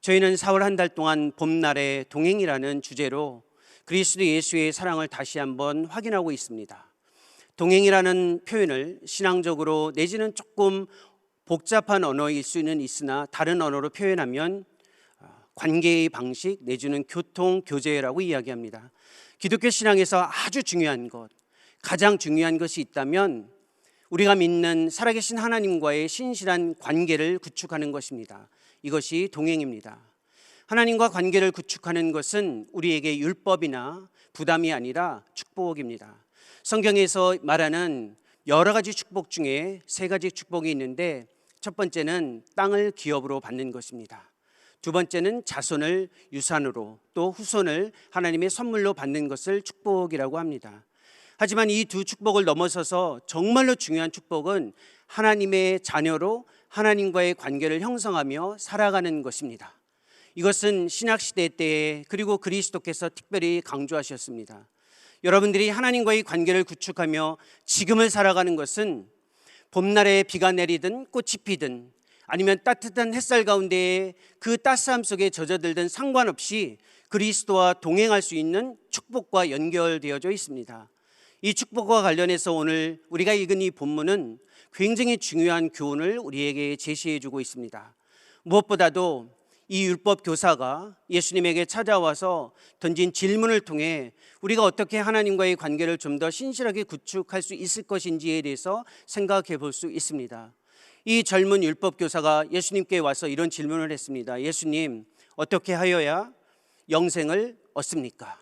저희는 4월 한 달 동안 봄날의 동행이라는 주제로 그리스도 예수의 사랑을 다시 한번 확인하고 있습니다. 동행이라는 표현을 신앙적으로 내지는 조금 복잡한 언어일 수는 있으나 다른 언어로 표현하면 관계의 방식 내지는 교통, 교제라고 이야기합니다. 기독교 신앙에서 아주 중요한 것, 가장 중요한 것이 있다면 우리가 믿는 살아계신 하나님과의 신실한 관계를 구축하는 것입니다. 이것이 동행입니다. 하나님과 관계를 구축하는 것은 우리에게 율법이나 부담이 아니라 축복입니다. 성경에서 말하는 여러 가지 축복 중에 세 가지 축복이 있는데, 첫 번째는 땅을 기업으로 받는 것입니다. 두 번째는 자손을 유산으로, 또 후손을 하나님의 선물로 받는 것을 축복이라고 합니다. 하지만 이 두 축복을 넘어서서 정말로 중요한 축복은 하나님의 자녀로 하나님과의 관계를 형성하며 살아가는 것입니다. 이것은 신약시대 때에 그리고 그리스도께서 특별히 강조하셨습니다. 여러분들이 하나님과의 관계를 구축하며 지금을 살아가는 것은 봄날에 비가 내리든 꽃이 피든 아니면 따뜻한 햇살 가운데에 그 따스함 속에 젖어들든 상관없이 그리스도와 동행할 수 있는 축복과 연결되어져 있습니다. 이 축복과 관련해서 오늘 우리가 읽은 이 본문은 굉장히 중요한 교훈을 우리에게 제시해 주고 있습니다. 무엇보다도 이 율법 교사가 예수님에게 찾아와서 던진 질문을 통해 우리가 어떻게 하나님과의 관계를 좀 더 신실하게 구축할 수 있을 것인지에 대해서 생각해 볼 수 있습니다. 이 젊은 율법 교사가 예수님께 와서 이런 질문을 했습니다. 예수님, 어떻게 하여야 영생을 얻습니까?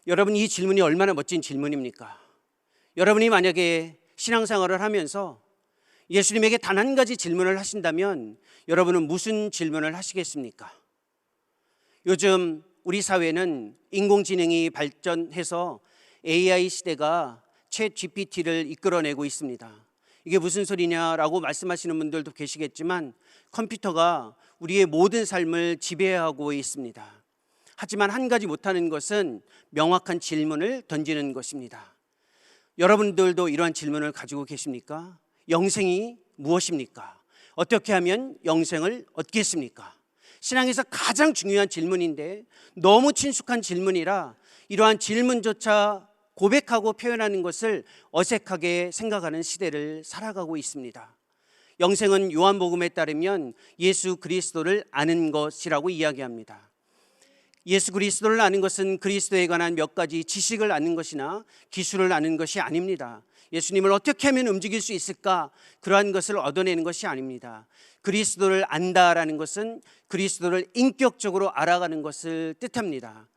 여러분, 이 질문이 얼마나 멋진 질문입니까? 여러분이 만약에 신앙생활을 하면서 예수님에게 단 한 가지 질문을 하신다면 여러분은 무슨 질문을 하시겠습니까? 요즘 우리 사회는 인공지능이 발전해서 AI 시대가 챗 GPT를 이끌어내고 있습니다. 이게 무슨 소리냐라고 말씀하시는 분들도 계시겠지만 컴퓨터가 우리의 모든 삶을 지배하고 있습니다. 하지만 한 가지 못하는 것은 명확한 질문을 던지는 것입니다. 여러분들도 이러한 질문을 가지고 계십니까? 영생이 무엇입니까? 어떻게 하면 영생을 얻겠습니까? 신앙에서 가장 중요한 질문인데 너무 친숙한 질문이라 이러한 질문조차 고백하고 표현하는 것을 어색하게 생각하는 시대를 살아가고 있습니다. 영생은 요한복음에 따르면 예수 그리스도를 아는 것이라고 이야기합니다. 예수 그리스도를 아는 것은 그리스도에 관한 몇 가지 지식을 아는 것이나 기술을 아는 것이 아닙니다. 예수님을 어떻게 하면 움직일 수 있을까? 그러한 것을 얻어내는 것이 아닙니다. 그리스도를 안다라는 것은 그리스도를 인격적으로 알아가는 것을 뜻합니다.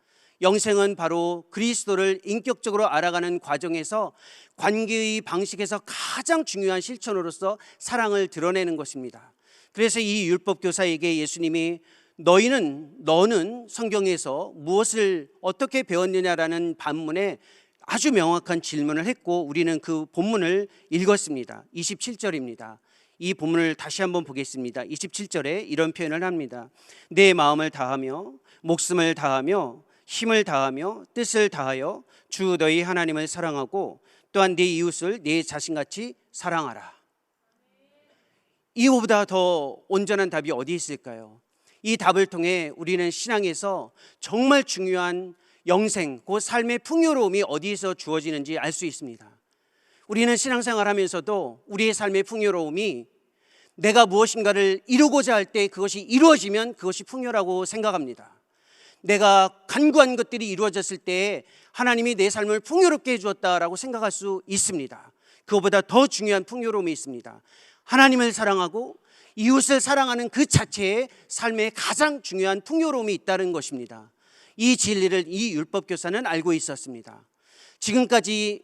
영생은 바로 그리스도를 인격적으로 알아가는 과정에서 관계의 방식에서 가장 중요한 실천으로서 사랑을 드러내는 것입니다. 그래서 이 율법 교사에게 예수님이 너는 성경에서 무엇을 어떻게 배웠느냐라는 반문에 아주 명확한 질문을 했고 우리는 그 본문을 읽었습니다. 27절입니다. 이 본문을 다시 한번 보겠습니다. 27절에 이런 표현을 합니다. 내 마음을 다하며 목숨을 다하며 힘을 다하며 뜻을 다하여 주 너희 하나님을 사랑하고 또한 네 이웃을 네 자신같이 사랑하라. 이거보다 더 온전한 답이 어디 있을까요? 이 답을 통해 우리는 신앙에서 정말 중요한 영생, 그 삶의 풍요로움이 어디에서 주어지는지 알 수 있습니다. 우리는 신앙생활하면서도 우리의 삶의 풍요로움이 내가 무엇인가를 이루고자 할 때 그것이 이루어지면 그것이 풍요라고 생각합니다. 내가 간구한 것들이 이루어졌을 때 하나님이 내 삶을 풍요롭게 해주었다라고 생각할 수 있습니다. 그것보다 더 중요한 풍요로움이 있습니다. 하나님을 사랑하고 이웃을 사랑하는 그 자체에 삶에 가장 중요한 풍요로움이 있다는 것입니다. 이 진리를 이 율법교사는 알고 있었습니다. 지금까지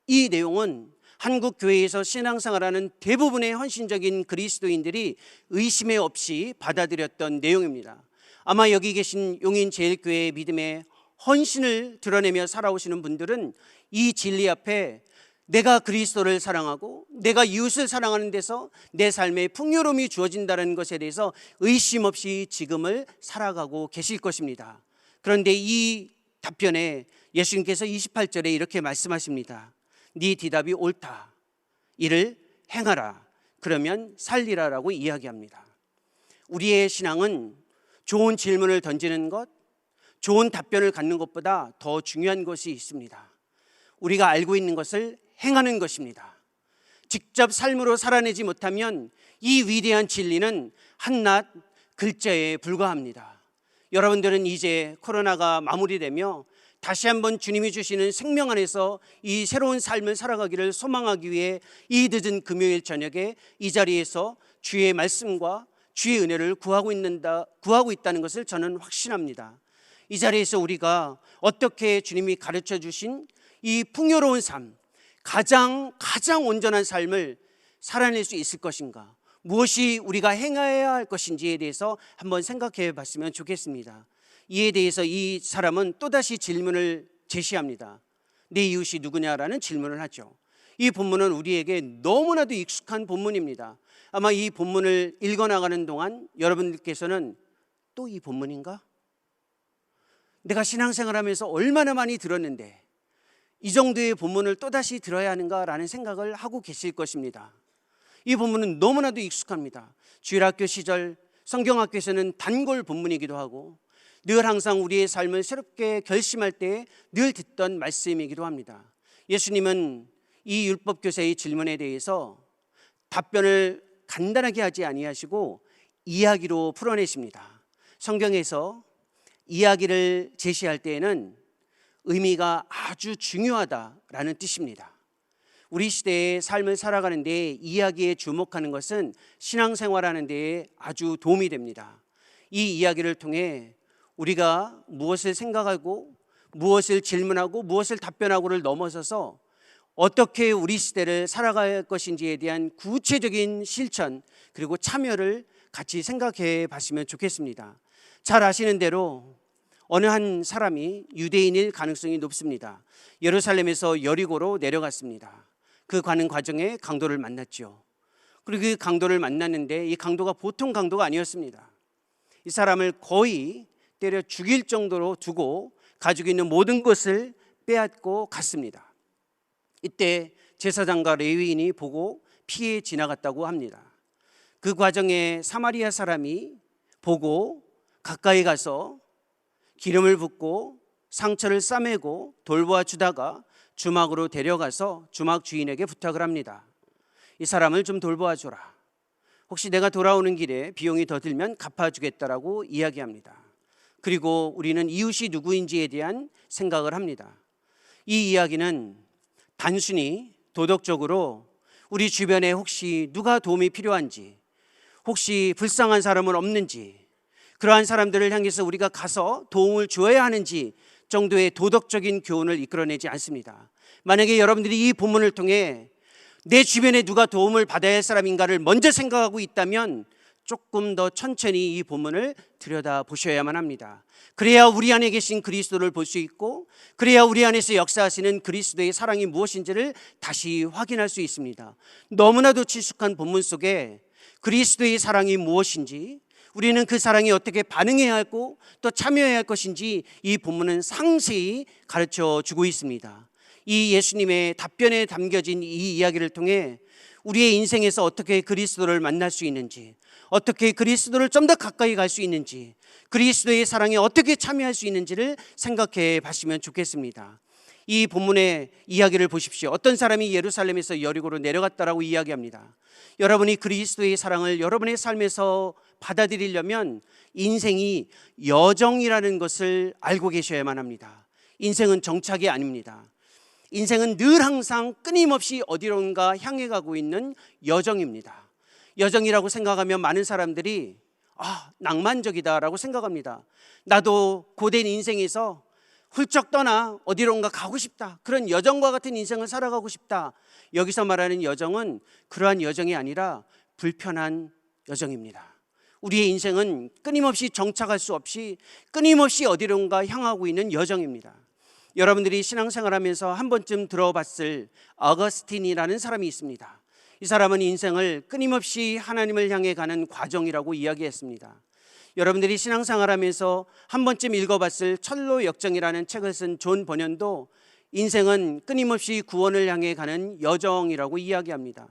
이 내용은 한국 교회에서 신앙생활하는 대부분의 헌신적인 그리스도인들이 의심에 없이 받아들였던 내용입니다. 아마 여기 계신 용인제일교회의 믿음의 헌신을 드러내며 살아오시는 분들은 이 진리 앞에 내가 그리스도를 사랑하고 내가 이웃을 사랑하는 데서 내 삶에 풍요로움이 주어진다는 것에 대해서 의심 없이 지금을 살아가고 계실 것입니다. 그런데 이 답변에 예수님께서 28절에 이렇게 말씀하십니다. 네 대답이 옳다. 이를 행하라. 그러면 살리라라고 이야기합니다. 우리의 신앙은 좋은 질문을 던지는 것, 좋은 답변을 갖는 것보다 더 중요한 것이 있습니다. 우리가 알고 있는 것을 행하는 것입니다. 직접 삶으로 살아내지 못하면 이 위대한 진리는 한낱 글자에 불과합니다. 여러분들은 이제 코로나가 마무리되며 다시 한번 주님이 주시는 생명 안에서 이 새로운 삶을 살아가기를 소망하기 위해 이 늦은 금요일 저녁에 이 자리에서 주의 말씀과 주의 은혜를 구하고 있다는 것을 저는 확신합니다. 이 자리에서 우리가 어떻게 주님이 가르쳐 주신 이 풍요로운 삶, 가장 온전한 삶을 살아낼 수 있을 것인가, 무엇이 우리가 행해야 할 것인지에 대해서 한번 생각해 봤으면 좋겠습니다. 이에 대해서 이 사람은 또다시 질문을 제시합니다. 내 이웃이 누구냐라는 질문을 하죠. 이 본문은 우리에게 너무나도 익숙한 본문입니다. 아마 이 본문을 읽어나가는 동안 여러분들께서는 또 이 본문인가? 내가 신앙생활하면서 얼마나 많이 들었는데 이 정도의 본문을 또다시 들어야 하는가라는 생각을 하고 계실 것입니다. 이 본문은 너무나도 익숙합니다. 주일학교 시절 성경학교에서는 단골 본문이기도 하고 늘 항상 우리의 삶을 새롭게 결심할 때 늘 듣던 말씀이기도 합니다. 예수님은 이 율법교사의 질문에 대해서 답변을 간단하게 하지 아니하시고 이야기로 풀어내십니다. 성경에서 이야기를 제시할 때에는 의미가 아주 중요하다라는 뜻입니다. 우리 시대의 삶을 살아가는 데 이야기에 주목하는 것은 신앙생활하는 데에 아주 도움이 됩니다. 이 이야기를 통해 우리가 무엇을 생각하고 무엇을 질문하고 무엇을 답변하고를 넘어서서 어떻게 우리 시대를 살아갈 것인지에 대한 구체적인 실천 그리고 참여를 같이 생각해 봤으면 좋겠습니다. 잘 아시는 대로 어느 한 사람이 유대인일 가능성이 높습니다. 예루살렘에서 여리고로 내려갔습니다. 그 가는 과정에 강도를 만났죠. 그리고 그 강도를 만났는데 이 강도가 보통 강도가 아니었습니다. 이 사람을 거의 때려 죽일 정도로 두고 가지고 있는 모든 것을 빼앗고 갔습니다. 이때 제사장과 레위인이 보고 피해 지나갔다고 합니다. 그 과정에 사마리아 사람이 보고 가까이 가서 기름을 붓고 상처를 싸매고 돌보아 주다가 주막으로 데려가서 주막 주인에게 부탁을 합니다. 이 사람을 좀 돌보아 줘라. 혹시 내가 돌아오는 길에 비용이 더 들면 갚아주겠다라고 이야기합니다. 그리고 우리는 이웃이 누구인지에 대한 생각을 합니다. 이 이야기는 단순히 도덕적으로 우리 주변에 혹시 누가 도움이 필요한지, 혹시 불쌍한 사람은 없는지, 그러한 사람들을 향해서 우리가 가서 도움을 주어야 하는지 정도의 도덕적인 교훈을 이끌어내지 않습니다. 만약에 여러분들이 이 본문을 통해 내 주변에 누가 도움을 받아야 할 사람인가를 먼저 생각하고 있다면 조금 더 천천히 이 본문을 들여다보셔야만 합니다. 그래야 우리 안에 계신 그리스도를 볼 수 있고, 그래야 우리 안에서 역사하시는 그리스도의 사랑이 무엇인지를 다시 확인할 수 있습니다. 너무나도 친숙한 본문 속에 그리스도의 사랑이 무엇인지, 우리는 그 사랑에 어떻게 반응해야 하고 또 참여해야 할 것인지 이 본문은 상세히 가르쳐 주고 있습니다. 이 예수님의 답변에 담겨진 이 이야기를 통해 우리의 인생에서 어떻게 그리스도를 만날 수 있는지, 어떻게 그리스도를 좀 더 가까이 갈 수 있는지, 그리스도의 사랑에 어떻게 참여할 수 있는지를 생각해 봤으면 좋겠습니다. 이 본문의 이야기를 보십시오. 어떤 사람이 예루살렘에서 여리고로 내려갔다라고 이야기합니다. 여러분이 그리스도의 사랑을 여러분의 삶에서 받아들이려면 인생이 여정이라는 것을 알고 계셔야만 합니다. 인생은 정착이 아닙니다. 인생은 늘 항상 끊임없이 어디론가 향해 가고 있는 여정입니다. 여정이라고 생각하면 많은 사람들이 낭만적이다라고 생각합니다. 나도 고된 인생에서 훌쩍 떠나 어디론가 가고 싶다, 그런 여정과 같은 인생을 살아가고 싶다. 여기서 말하는 여정은 그러한 여정이 아니라 불편한 여정입니다. 우리의 인생은 끊임없이 정착할 수 없이 끊임없이 어디론가 향하고 있는 여정입니다. 여러분들이 신앙생활하면서 한 번쯤 들어봤을 어거스틴이라는 사람이 있습니다. 이 사람은 인생을 끊임없이 하나님을 향해 가는 과정이라고 이야기했습니다. 여러분들이 신앙생활하면서 한 번쯤 읽어봤을 철로 역정이라는 책을 쓴 존 버년도 인생은 끊임없이 구원을 향해 가는 여정이라고 이야기합니다.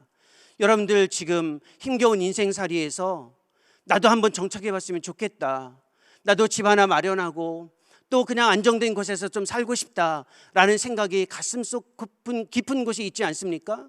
여러분들 지금 힘겨운 인생살이에서 나도 한번 정착해 봤으면 좋겠다, 나도 집 하나 마련하고 또 그냥 안정된 곳에서 좀 살고 싶다라는 생각이 가슴속 깊은 곳이 있지 않습니까?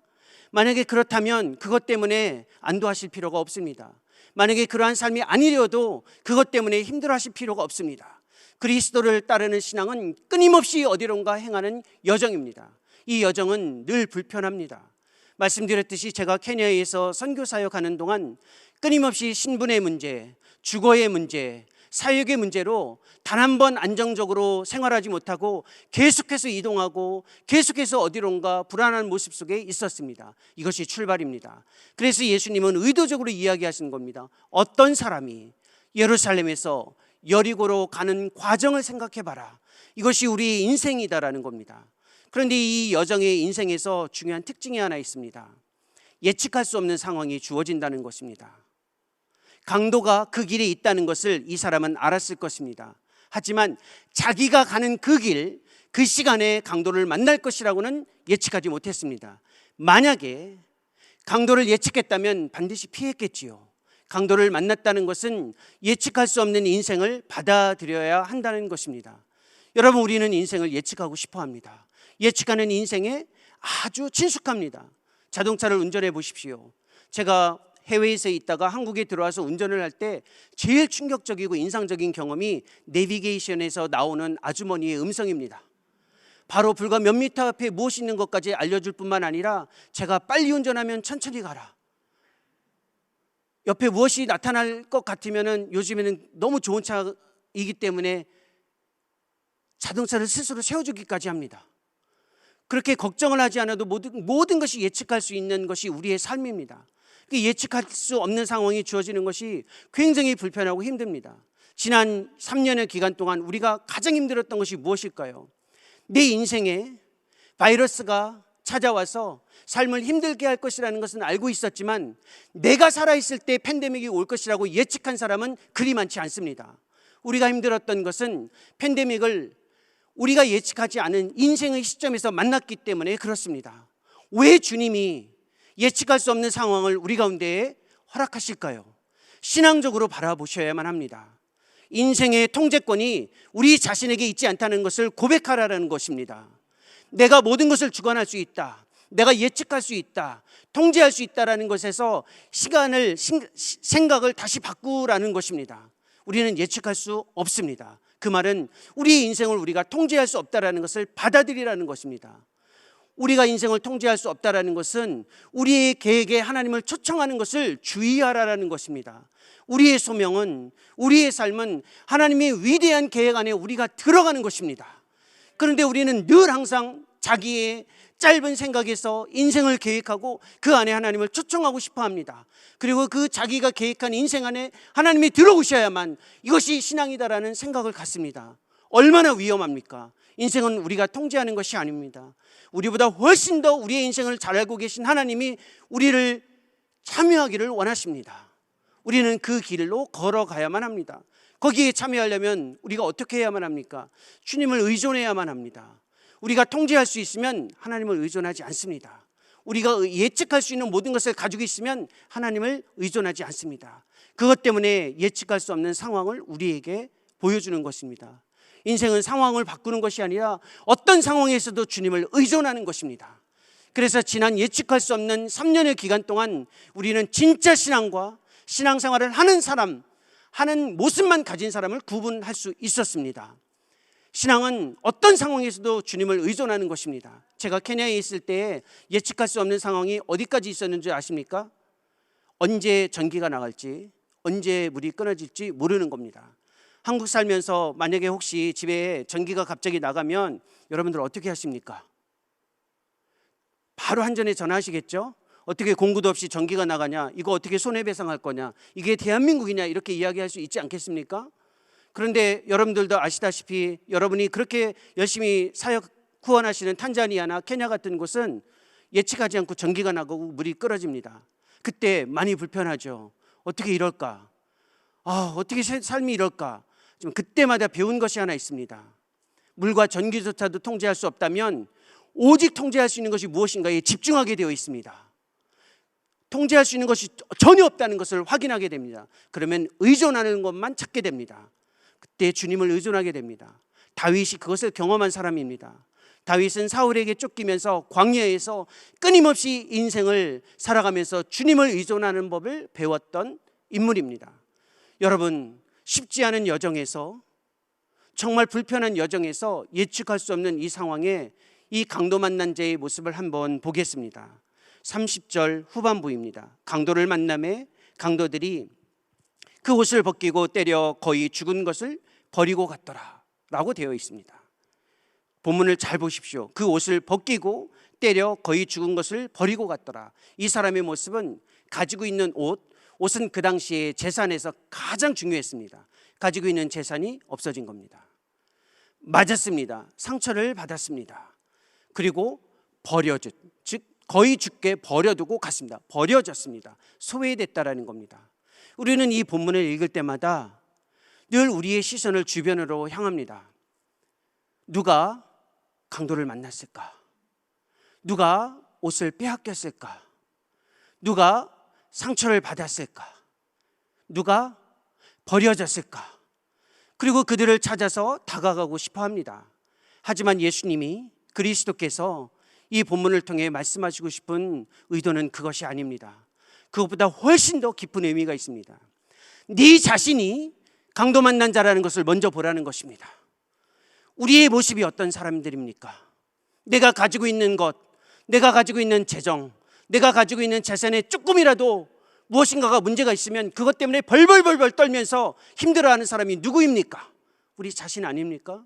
만약에 그렇다면 그것 때문에 안도하실 필요가 없습니다. 만약에 그러한 삶이 아니려도 그것 때문에 힘들어하실 필요가 없습니다. 그리스도를 따르는 신앙은 끊임없이 어디론가 행하는 여정입니다. 이 여정은 늘 불편합니다. 말씀드렸듯이 제가 케냐에서 선교 사역하는 동안 끊임없이 신분의 문제, 주거의 문제, 사역의 문제로 단 한 번 안정적으로 생활하지 못하고 계속해서 이동하고 계속해서 어디론가 불안한 모습 속에 있었습니다. 이것이 출발입니다. 그래서 예수님은 의도적으로 이야기하신 겁니다. 어떤 사람이 예루살렘에서 여리고로 가는 과정을 생각해봐라. 이것이 우리의 인생이다라는 겁니다. 그런데 이 여정의 인생에서 중요한 특징이 하나 있습니다. 예측할 수 없는 상황이 주어진다는 것입니다. 강도가 그 길에 있다는 것을 이 사람은 알았을 것입니다. 하지만 자기가 가는 그 길, 그 시간에 강도를 만날 것이라고는 예측하지 못했습니다. 만약에 강도를 예측했다면 반드시 피했겠지요. 강도를 만났다는 것은 예측할 수 없는 인생을 받아들여야 한다는 것입니다. 여러분, 우리는 인생을 예측하고 싶어 합니다. 예측하는 인생에 아주 친숙합니다. 자동차를 운전해 보십시오. 제가 해외에서 있다가 한국에 들어와서 운전을 할 때 제일 충격적이고 인상적인 경험이 내비게이션에서 나오는 아주머니의 음성입니다. 바로 불과 몇 미터 앞에 무엇이 있는 것까지 알려줄 뿐만 아니라 제가 빨리 운전하면 천천히 가라. 옆에 무엇이 나타날 것 같으면 요즘에는 너무 좋은 차이기 때문에 자동차를 스스로 세워주기까지 합니다. 그렇게 걱정을 하지 않아도 모든 것이 예측할 수 있는 것이 우리의 삶입니다. 예측할 수 없는 상황이 주어지는 것이 굉장히 불편하고 힘듭니다. 지난 3년의 기간 동안 우리가 가장 힘들었던 것이 무엇일까요? 내 인생에 바이러스가 찾아와서 삶을 힘들게 할 것이라는 것은 알고 있었지만 내가 살아있을 때 팬데믹이 올 것이라고 예측한 사람은 그리 많지 않습니다. 우리가 힘들었던 것은 팬데믹을 우리가 예측하지 않은 인생의 시점에서 만났기 때문에 그렇습니다. 왜 주님이 예측할 수 없는 상황을 우리 가운데에 허락하실까요? 신앙적으로 바라보셔야만 합니다. 인생의 통제권이 우리 자신에게 있지 않다는 것을 고백하라는 것입니다. 내가 모든 것을 주관할 수 있다, 내가 예측할 수 있다, 통제할 수 있다라는 것에서 생각을 다시 바꾸라는 것입니다. 우리는 예측할 수 없습니다. 그 말은 우리의 인생을 우리가 통제할 수 없다라는 것을 받아들이라는 것입니다. 우리가 인생을 통제할 수 없다라는 것은 우리의 계획에 하나님을 초청하는 것을 주의하라는 것입니다. 우리의 소명은, 우리의 삶은 하나님의 위대한 계획 안에 우리가 들어가는 것입니다. 그런데 우리는 늘 항상 자기의 짧은 생각에서 인생을 계획하고 그 안에 하나님을 초청하고 싶어 합니다. 그리고 그 자기가 계획한 인생 안에 하나님이 들어오셔야만 이것이 신앙이다라는 생각을 갖습니다. 얼마나 위험합니까? 인생은 우리가 통제하는 것이 아닙니다. 우리보다 훨씬 더 우리의 인생을 잘 알고 계신 하나님이 우리를 참여하기를 원하십니다. 우리는 그 길로 걸어가야만 합니다. 거기에 참여하려면 우리가 어떻게 해야만 합니까? 주님을 의존해야만 합니다. 우리가 통제할 수 있으면 하나님을 의존하지 않습니다. 우리가 예측할 수 있는 모든 것을 가지고 있으면 하나님을 의존하지 않습니다. 그것 때문에 예측할 수 없는 상황을 우리에게 보여주는 것입니다. 인생은 상황을 바꾸는 것이 아니라 어떤 상황에서도 주님을 의존하는 것입니다. 그래서 지난 예측할 수 없는 3년의 기간 동안 우리는 진짜 신앙과 신앙생활을 하는 사람, 하는 모습만 가진 사람을 구분할 수 있었습니다. 신앙은 어떤 상황에서도 주님을 의존하는 것입니다. 제가 케냐에 있을 때 예측할 수 없는 상황이 어디까지 있었는지 아십니까? 언제 전기가 나갈지, 언제 물이 끊어질지 모르는 겁니다. 한국 살면서 만약에 혹시 집에 전기가 갑자기 나가면 여러분들 어떻게 하십니까? 바로 한전에 전화하시겠죠? 어떻게 공구도 없이 전기가 나가냐? 이거 어떻게 손해배상할 거냐? 이게 대한민국이냐? 이렇게 이야기할 수 있지 않겠습니까? 그런데 여러분들도 아시다시피 여러분이 그렇게 열심히 사역 후원하시는 탄자니아나 케냐 같은 곳은 예측하지 않고 전기가 나가고 물이 끊어집니다. 그때 많이 불편하죠. 어떻게 이럴까? 어떻게 삶이 이럴까? 좀 그때마다 배운 것이 하나 있습니다. 물과 전기조차도 통제할 수 없다면 오직 통제할 수 있는 것이 무엇인가에 집중하게 되어 있습니다. 통제할 수 있는 것이 전혀 없다는 것을 확인하게 됩니다. 그러면 의존하는 것만 찾게 됩니다. 그때 주님을 의존하게 됩니다. 다윗이 그것을 경험한 사람입니다. 다윗은 사울에게 쫓기면서 광야에서 끊임없이 인생을 살아가면서 주님을 의존하는 법을 배웠던 인물입니다. 여러분, 쉽지 않은 여정에서, 정말 불편한 여정에서 예측할 수 없는 이 상황에 이 강도 만난 자의 모습을 한번 보겠습니다. 30절 후반부입니다. 강도를 만남에 강도들이 그 옷을 벗기고 때려 거의 죽은 것을 버리고 갔더라 라고 되어 있습니다. 본문을 잘 보십시오. 그 옷을 벗기고 때려 거의 죽은 것을 버리고 갔더라. 이 사람의 모습은 가지고 있는 옷은 그 당시에 재산에서 가장 중요했습니다. 가지고 있는 재산이 없어진 겁니다. 맞았습니다. 상처를 받았습니다. 그리고 즉 거의 죽게 버려두고 갔습니다. 버려졌습니다. 소외됐다라는 겁니다. 우리는 이 본문을 읽을 때마다 늘 우리의 시선을 주변으로 향합니다. 누가 강도를 만났을까? 누가 옷을 빼앗겼을까? 누가 상처를 받았을까? 누가 버려졌을까? 그리고 그들을 찾아서 다가가고 싶어 합니다. 하지만 예수님이, 그리스도께서 이 본문을 통해 말씀하시고 싶은 의도는 그것이 아닙니다. 그것보다 훨씬 더 깊은 의미가 있습니다. 네 자신이 강도 만난 자라는 것을 먼저 보라는 것입니다. 우리의 모습이 어떤 사람들입니까? 내가 가지고 있는 것, 내가 가지고 있는 재정, 내가 가지고 있는 재산에 조금이라도 무엇인가가 문제가 있으면 그것 때문에 벌벌벌 떨면서 힘들어하는 사람이 누구입니까? 우리 자신 아닙니까?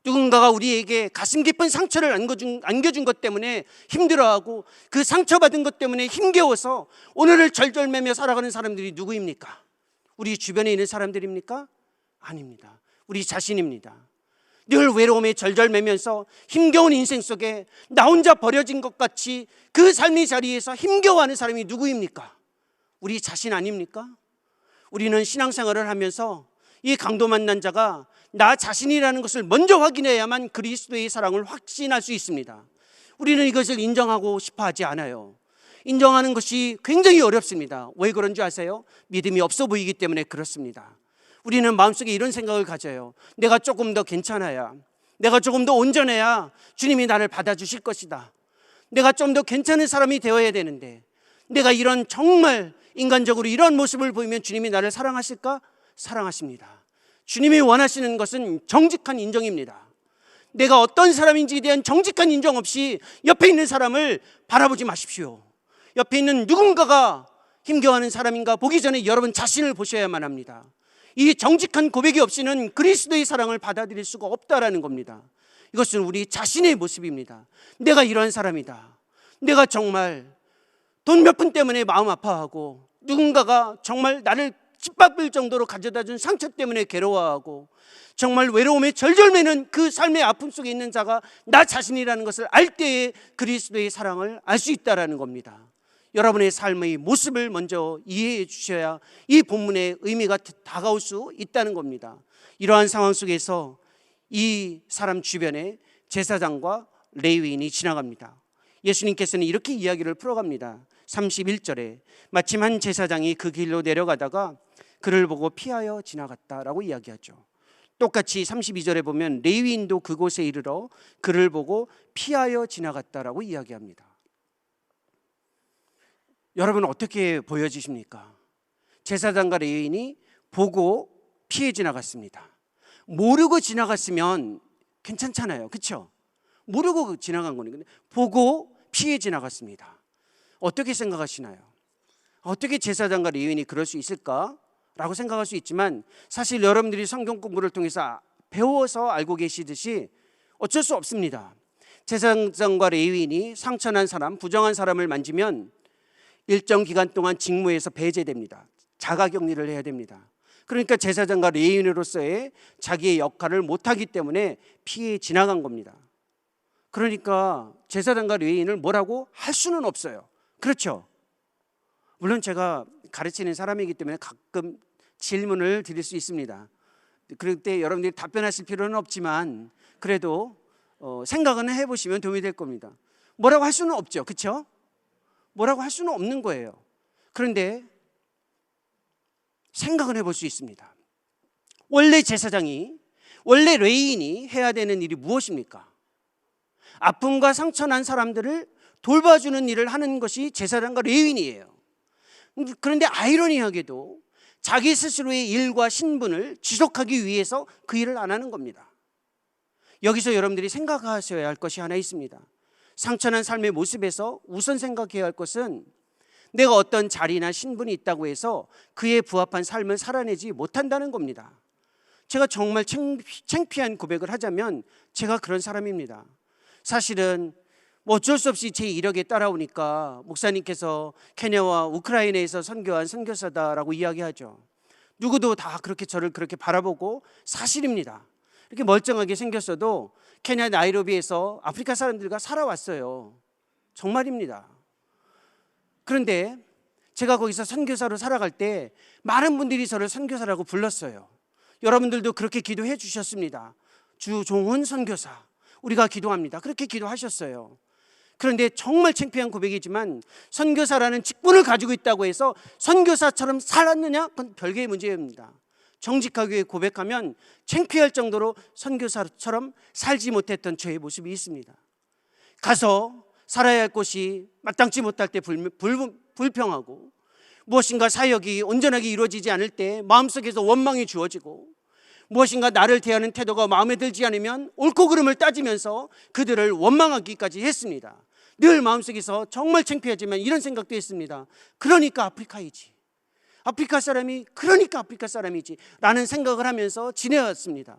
누군가가 우리에게 가슴 깊은 상처를 안겨준 것 때문에 힘들어하고 그 상처받은 것 때문에 힘겨워서 오늘을 절절매며 살아가는 사람들이 누구입니까? 우리 주변에 있는 사람들입니까? 아닙니다. 우리 자신입니다. 늘 외로움에 절절매면서 힘겨운 인생 속에 나 혼자 버려진 것 같이 그 삶의 자리에서 힘겨워하는 사람이 누구입니까? 우리 자신 아닙니까? 우리는 신앙생활을 하면서 이 강도 만난 자가 나 자신이라는 것을 먼저 확인해야만 그리스도의 사랑을 확신할 수 있습니다. 우리는 이것을 인정하고 싶어 하지 않아요. 인정하는 것이 굉장히 어렵습니다. 왜 그런 줄 아세요? 믿음이 없어 보이기 때문에 그렇습니다. 우리는 마음속에 이런 생각을 가져요. 내가 조금 더 괜찮아야, 내가 조금 더 온전해야 주님이 나를 받아주실 것이다. 내가 좀 더 괜찮은 사람이 되어야 되는데, 내가 이런 정말 인간적으로 이런 모습을 보이면 주님이 나를 사랑하실까? 사랑하십니다. 주님이 원하시는 것은 정직한 인정입니다. 내가 어떤 사람인지에 대한 정직한 인정 없이 옆에 있는 사람을 바라보지 마십시오. 옆에 있는 누군가가 힘겨워하는 사람인가 보기 전에 여러분 자신을 보셔야만 합니다. 이 정직한 고백이 없이는 그리스도의 사랑을 받아들일 수가 없다라는 겁니다. 이것은 우리 자신의 모습입니다. 내가 이런 사람이다. 내가 정말 돈 몇 푼 때문에 마음 아파하고, 누군가가 정말 나를 짓밟을 정도로 가져다준 상처 때문에 괴로워하고, 정말 외로움에 절절매는 그 삶의 아픔 속에 있는 자가 나 자신이라는 것을 알 때에 그리스도의 사랑을 알 수 있다라는 겁니다. 여러분의 삶의 모습을 먼저 이해해 주셔야 이 본문의 의미가 다가올 수 있다는 겁니다. 이러한 상황 속에서 이 사람 주변에 제사장과 레위인이 지나갑니다. 예수님께서는 이렇게 이야기를 풀어갑니다. 31절에 마침 한 제사장이 그 길로 내려가다가 그를 보고 피하여 지나갔다라고 이야기하죠. 똑같이 32절에 보면 레위인도 그곳에 이르러 그를 보고 피하여 지나갔다라고 이야기합니다. 여러분 어떻게 보여지십니까? 제사장과 레위인이 보고 피해 지나갔습니다. 모르고 지나갔으면 괜찮잖아요. 그렇죠? 모르고 지나간 거니까. 보고 피해 지나갔습니다. 어떻게 생각하시나요? 어떻게 제사장과 레위인이 그럴 수 있을까라고 생각할 수 있지만, 사실 여러분들이 성경 공부를 통해서 배워서 알고 계시듯이 어쩔 수 없습니다. 제사장과 레위인이 상처난 사람, 부정한 사람을 만지면 일정 기간 동안 직무에서 배제됩니다. 자가격리를 해야 됩니다. 그러니까 제사장과 레위인으로서의 자기의 역할을 못하기 때문에 피해 지나간 겁니다. 그러니까 제사장과 레위인을 뭐라고 할 수는 없어요. 그렇죠? 물론 제가 가르치는 사람이기 때문에 가끔 질문을 드릴 수 있습니다. 그럴 때 여러분들이 답변하실 필요는 없지만 그래도 생각은 해보시면 도움이 될 겁니다. 뭐라고 할 수는 없죠. 그렇죠? 뭐라고 할 수는 없는 거예요. 그런데 생각은 해볼 수 있습니다. 원래 제사장이, 원래 레위인이 해야 되는 일이 무엇입니까? 아픔과 상처난 사람들을 돌봐주는 일을 하는 것이 제사장과 레위인이에요. 그런데 아이러니하게도 자기 스스로의 일과 신분을 지속하기 위해서 그 일을 안 하는 겁니다. 여기서 여러분들이 생각하셔야 할 것이 하나 있습니다. 상처난 삶의 모습에서 우선 생각해야 할 것은 내가 어떤 자리나 신분이 있다고 해서 그에 부합한 삶을 살아내지 못한다는 겁니다. 제가 정말 창피한 고백을 하자면 제가 그런 사람입니다. 사실은 어쩔 수 없이 제 이력에 따라오니까 목사님께서 케냐와 우크라이나에서 선교한 선교사다라고 이야기하죠. 누구도 다 그렇게 저를 그렇게 바라보고 사실입니다. 이렇게 멀쩡하게 생겼어도 케냐 나이로비에서 아프리카 사람들과 살아왔어요. 정말입니다. 그런데 제가 거기서 선교사로 살아갈 때 많은 분들이 저를 선교사라고 불렀어요. 여러분들도 그렇게 기도해 주셨습니다. 주종훈 선교사, 우리가 기도합니다. 그렇게 기도하셨어요. 그런데 정말 창피한 고백이지만 선교사라는 직분을 가지고 있다고 해서 선교사처럼 살았느냐? 그건 별개의 문제입니다. 정직하게 고백하면 창피할 정도로 선교사처럼 살지 못했던 저의 모습이 있습니다. 가서 살아야 할 곳이 마땅치 못할 때 불평하고, 무엇인가 사역이 온전하게 이루어지지 않을 때 마음속에서 원망이 주어지고, 무엇인가 나를 대하는 태도가 마음에 들지 않으면 옳고 그름을 따지면서 그들을 원망하기까지 했습니다. 늘 마음속에서 정말 창피하지만 이런 생각도 했습니다. 그러니까 아프리카이지, 아프리카 사람이 그러니까 아프리카 사람이지 라는 생각을 하면서 지내왔습니다.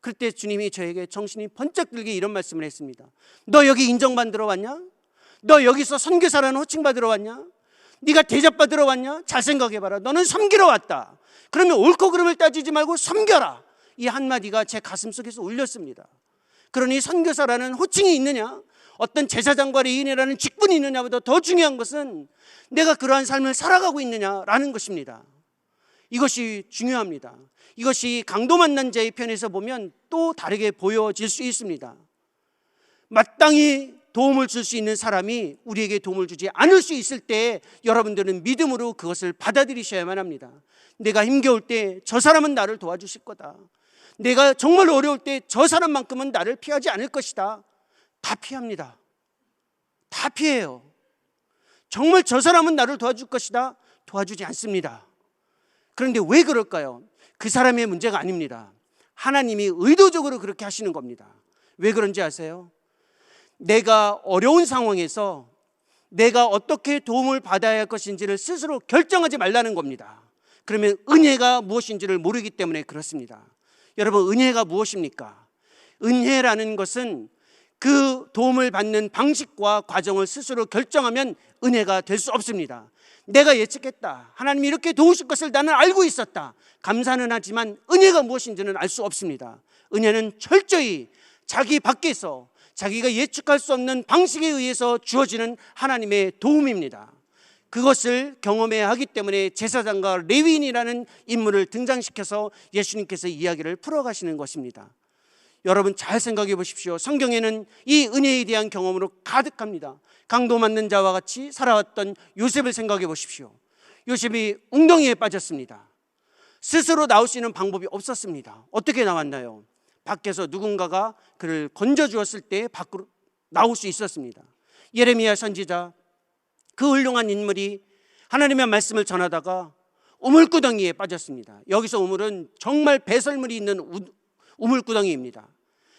그때 주님이 저에게 정신이 번쩍 들게 이런 말씀을 했습니다. 너 여기 인정받으러 왔냐? 너 여기서 선교사라는 호칭 받으러 왔냐? 네가 대접받으러 왔냐? 잘 생각해봐라. 너는 섬기러 왔다. 그러면 옳고 그름을 따지지 말고 섬겨라. 이 한마디가 제 가슴속에서 울렸습니다. 그러니 선교사라는 호칭이 있느냐, 어떤 제사장과 레위인이라는 직분이 있느냐보다 더 중요한 것은 내가 그러한 삶을 살아가고 있느냐라는 것입니다. 이것이 중요합니다. 이것이 강도 만난 자의 편에서 보면 또 다르게 보여질 수 있습니다. 마땅히 도움을 줄 수 있는 사람이 우리에게 도움을 주지 않을 수 있을 때 여러분들은 믿음으로 그것을 받아들이셔야만 합니다. 내가 힘겨울 때 저 사람은 나를 도와주실 거다. 내가 정말 어려울 때 저 사람만큼은 나를 피하지 않을 것이다. 다 피합니다. 다 피해요. 정말 저 사람은 나를 도와줄 것이다. 도와주지 않습니다. 그런데 왜 그럴까요? 그 사람의 문제가 아닙니다. 하나님이 의도적으로 그렇게 하시는 겁니다. 왜 그런지 아세요? 내가 어려운 상황에서 내가 어떻게 도움을 받아야 할 것인지를 스스로 결정하지 말라는 겁니다. 그러면 은혜가 무엇인지를 모르기 때문에 그렇습니다. 여러분, 은혜가 무엇입니까? 은혜라는 것은 그 도움을 받는 방식과 과정을 스스로 결정하면 은혜가 될 수 없습니다. 내가 예측했다. 하나님이 이렇게 도우실 것을 나는 알고 있었다. 감사는 하지만 은혜가 무엇인지는 알 수 없습니다. 은혜는 철저히 자기 밖에서 자기가 예측할 수 없는 방식에 의해서 주어지는 하나님의 도움입니다. 그것을 경험해야 하기 때문에 제사장과 레위인이라는 인물을 등장시켜서 예수님께서 이야기를 풀어가시는 것입니다. 여러분 잘 생각해 보십시오. 성경에는 이 은혜에 대한 경험으로 가득합니다. 강도 맞는 자와 같이 살아왔던 요셉을 생각해 보십시오. 요셉이 웅덩이에 빠졌습니다. 스스로 나올 수 있는 방법이 없었습니다. 어떻게 나왔나요? 밖에서 누군가가 그를 건져주었을 때 밖으로 나올 수 있었습니다. 예레미야 선지자, 그 훌륭한 인물이 하나님의 말씀을 전하다가 우물구덩이에 빠졌습니다. 여기서 우물은 정말 배설물이 있는 우물구덩이입니다.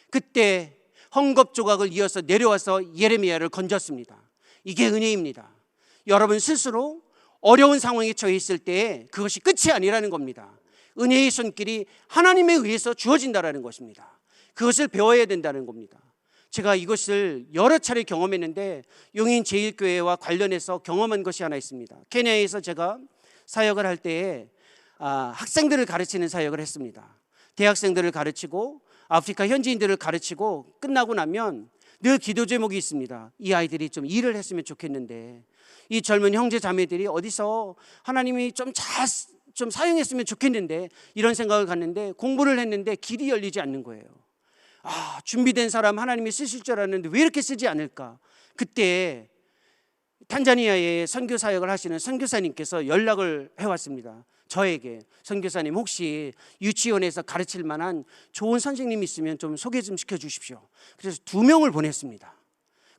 그때 헝겊 조각을 이어서 내려와서 예레미야를 건졌습니다. 이게 은혜입니다. 여러분 스스로 어려운 상황에 처해 있을 때 그것이 끝이 아니라는 겁니다. 은혜의 손길이 하나님에 의해서 주어진다는 것입니다. 그것을 배워야 된다는 겁니다. 제가 이것을 여러 차례 경험했는데 용인 제1교회와 관련해서 경험한 것이 하나 있습니다. 케냐에서 제가 사역을 할 때에 학생들을 가르치는 사역을 했습니다. 대학생들을 가르치고 아프리카 현지인들을 가르치고 끝나고 나면 늘 기도 제목이 있습니다. 이 아이들이 좀 일을 했으면 좋겠는데, 이 젊은 형제 자매들이 어디서 하나님이 좀 사용했으면 좋겠는데, 이런 생각을 갖는데 공부를 했는데 길이 열리지 않는 거예요. 준비된 사람 하나님이 쓰실 줄 알았는데 왜 이렇게 쓰지 않을까? 그때 탄자니아에 선교 사역을 하시는 선교사님께서 연락을 해왔습니다. 저에게 선교사님 혹시 유치원에서 가르칠 만한 좋은 선생님 있으면 좀 소개 좀 시켜주십시오. 그래서 2명을 보냈습니다.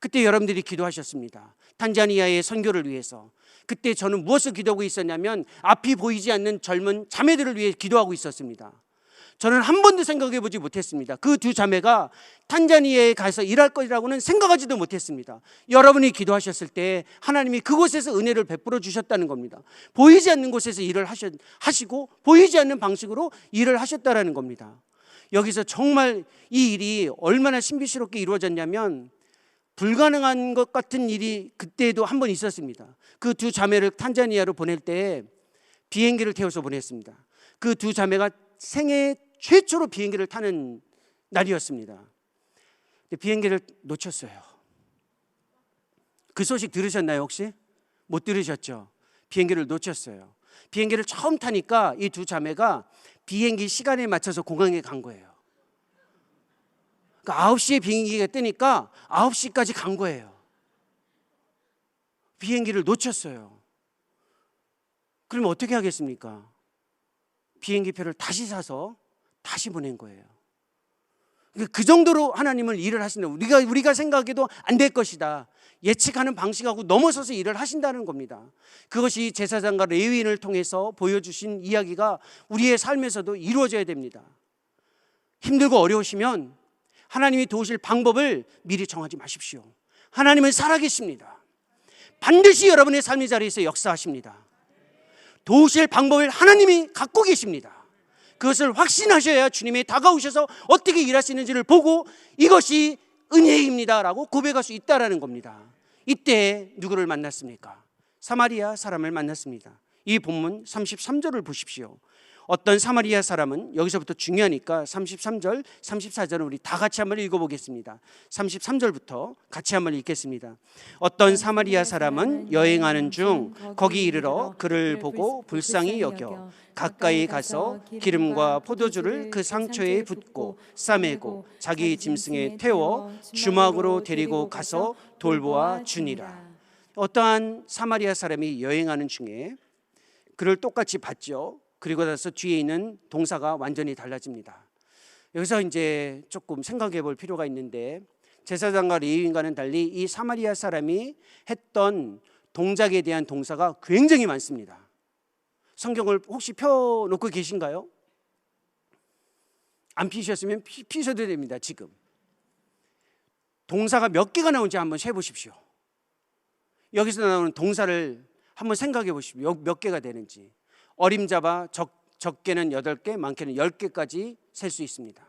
그때 여러분들이 기도하셨습니다. 탄자니아의 선교를 위해서. 그때 저는 무엇을 기도하고 있었냐면 앞이 보이지 않는 젊은 자매들을 위해 기도하고 있었습니다. 저는 한 번도 생각해 보지 못했습니다. 그 2 자매가 탄자니아에 가서 일할 것이라고는 생각하지도 못했습니다. 여러분이 기도하셨을 때 하나님이 그곳에서 은혜를 베풀어 주셨다는 겁니다. 보이지 않는 곳에서 일을 하시고 보이지 않는 방식으로 일을 하셨다는 겁니다. 여기서 정말 이 일이 얼마나 신비스럽게 이루어졌냐면 불가능한 것 같은 일이 그때도 한 번 있었습니다. 그 2 자매를 탄자니아로 보낼 때 비행기를 태워서 보냈습니다. 그 2 자매가 생애 최초로 비행기를 타는 날이었습니다. 근데 비행기를 놓쳤어요. 그 소식 들으셨나요 혹시? 못 들으셨죠? 비행기를 놓쳤어요. 비행기를 처음 타니까 이 2 자매가 비행기 시간에 맞춰서 공항에 간 거예요. 그러니까 9시에 비행기가 뜨니까 9시까지 간 거예요. 비행기를 놓쳤어요. 그러면 어떻게 하겠습니까? 비행기 표를 다시 사서 다시 보낸 거예요. 그 정도로 하나님을 일을 하신다. 우리가 생각해도 안 될 것이다. 예측하는 방식하고 넘어서서 일을 하신다는 겁니다. 그것이 제사장과 레위인을 통해서 보여주신 이야기가 우리의 삶에서도 이루어져야 됩니다. 힘들고 어려우시면 하나님이 도우실 방법을 미리 정하지 마십시오. 하나님은 살아계십니다. 반드시 여러분의 삶의 자리에서 역사하십니다. 도우실 방법을 하나님이 갖고 계십니다. 그것을 확신하셔야 주님이 다가오셔서 어떻게 일하시는지를 보고 이것이 은혜입니다라고 고백할 수 있다는 겁니다. 이때 누구를 만났습니까? 사마리아 사람을 만났습니다. 이 본문 33절을 보십시오. 어떤 사마리아 사람은, 여기서부터 중요하니까 33절, 34절은 우리 다 같이 한번 읽어보겠습니다. 33절부터 같이 한번 읽겠습니다. 어떤 사마리아 사람은 여행하는 중 거기 이르러 그를 보고 불쌍히 여겨 가까이 가서 기름과 포도주를 그 상처에 붓고 싸매고 자기 짐승에 태워 주막으로 데리고 가서 돌보아 주니라. 어떠한 사마리아 사람이 여행하는 중에 그를 똑같이 봤죠. 그리고 나서 뒤에 있는 동사가 완전히 달라집니다. 여기서 이제 조금 생각해 볼 필요가 있는데, 제사장과 레위인과는 달리 이 사마리아 사람이 했던 동작에 대한 동사가 굉장히 많습니다. 성경을 혹시 펴놓고 계신가요? 안 피셨으면 피셔도 됩니다. 지금 동사가 몇 개가 나오는지 한번 세보십시오. 여기서 나오는 동사를 한번 생각해 보십시오. 몇 개가 되는지. 어림잡아 적게는 8개, 많게는 10개까지 셀 수 있습니다.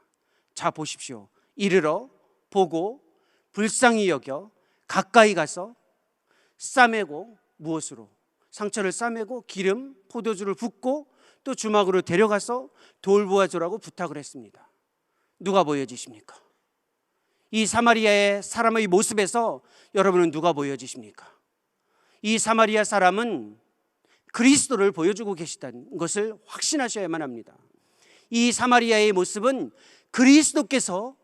자 보십시오. 이르러, 보고, 불쌍히 여겨, 가까이 가서, 싸매고, 무엇으로? 상처를 싸매고 기름, 포도주를 붓고 또 주막으로 데려가서 돌보아주라고 부탁을 했습니다. 누가 보여지십니까? 이 사마리아의 사람의 모습에서 여러분은 누가 보여지십니까? 이 사마리아 사람은 그리스도를 보여주고 계시다는 것을 확신하셔야만 합니다. 이 사마리아의 모습은 그리스도께서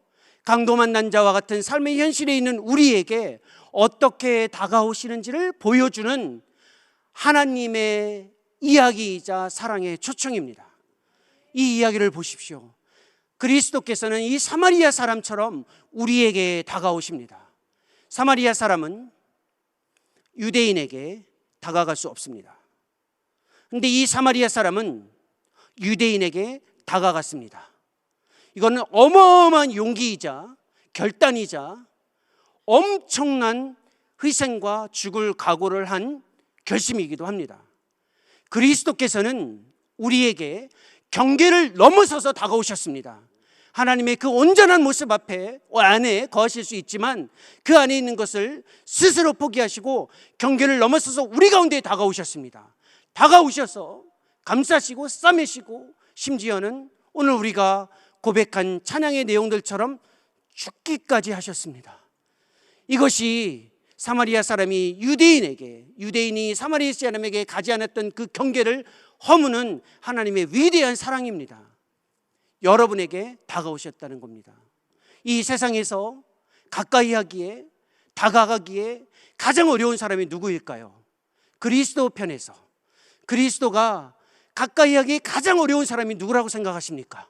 강도 만난 자와 같은 삶의 현실에 있는 우리에게 어떻게 다가오시는지를 보여주는 하나님의 이야기이자 사랑의 초청입니다. 이 이야기를 보십시오. 그리스도께서는 이 사마리아 사람처럼 우리에게 다가오십니다. 사마리아 사람은 유대인에게 다가갈 수 없습니다. 그런데 이 사마리아 사람은 유대인에게 다가갔습니다. 이거는 어마어마한 용기이자 결단이자 엄청난 희생과 죽을 각오를 한 결심이기도 합니다. 그리스도께서는 우리에게 경계를 넘어서서 다가오셨습니다. 하나님의 그 온전한 모습 안에 거하실 수 있지만 그 안에 있는 것을 스스로 포기하시고 경계를 넘어서서 우리 가운데에 다가오셨습니다. 다가오셔서 감싸시고 싸매시고 심지어는 오늘 우리가 고백한 찬양의 내용들처럼 죽기까지 하셨습니다. 이것이 사마리아 사람이 유대인이 사마리아 사람에게 가지 않았던 그 경계를 허무는 하나님의 위대한 사랑입니다. 여러분에게 다가오셨다는 겁니다. 이 세상에서 가까이 하기에, 다가가기에 가장 어려운 사람이 누구일까요? 그리스도 편에서, 그리스도가 가까이 하기 가장 어려운 사람이 누구라고 생각하십니까?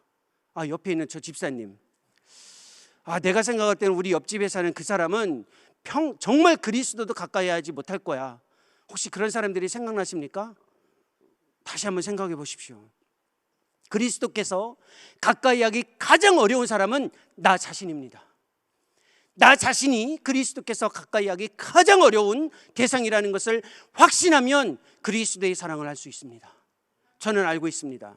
옆에 있는 저 집사님. 내가 생각할 때는 우리 옆집에 사는 그 사람은 정말 그리스도도 가까이 하지 못할 거야. 혹시 그런 사람들이 생각나십니까? 다시 한번 생각해 보십시오. 그리스도께서 가까이 하기 가장 어려운 사람은 나 자신입니다. 나 자신이 그리스도께서 가까이 하기 가장 어려운 대상이라는 것을 확신하면 그리스도의 사랑을 할 수 있습니다. 저는 알고 있습니다.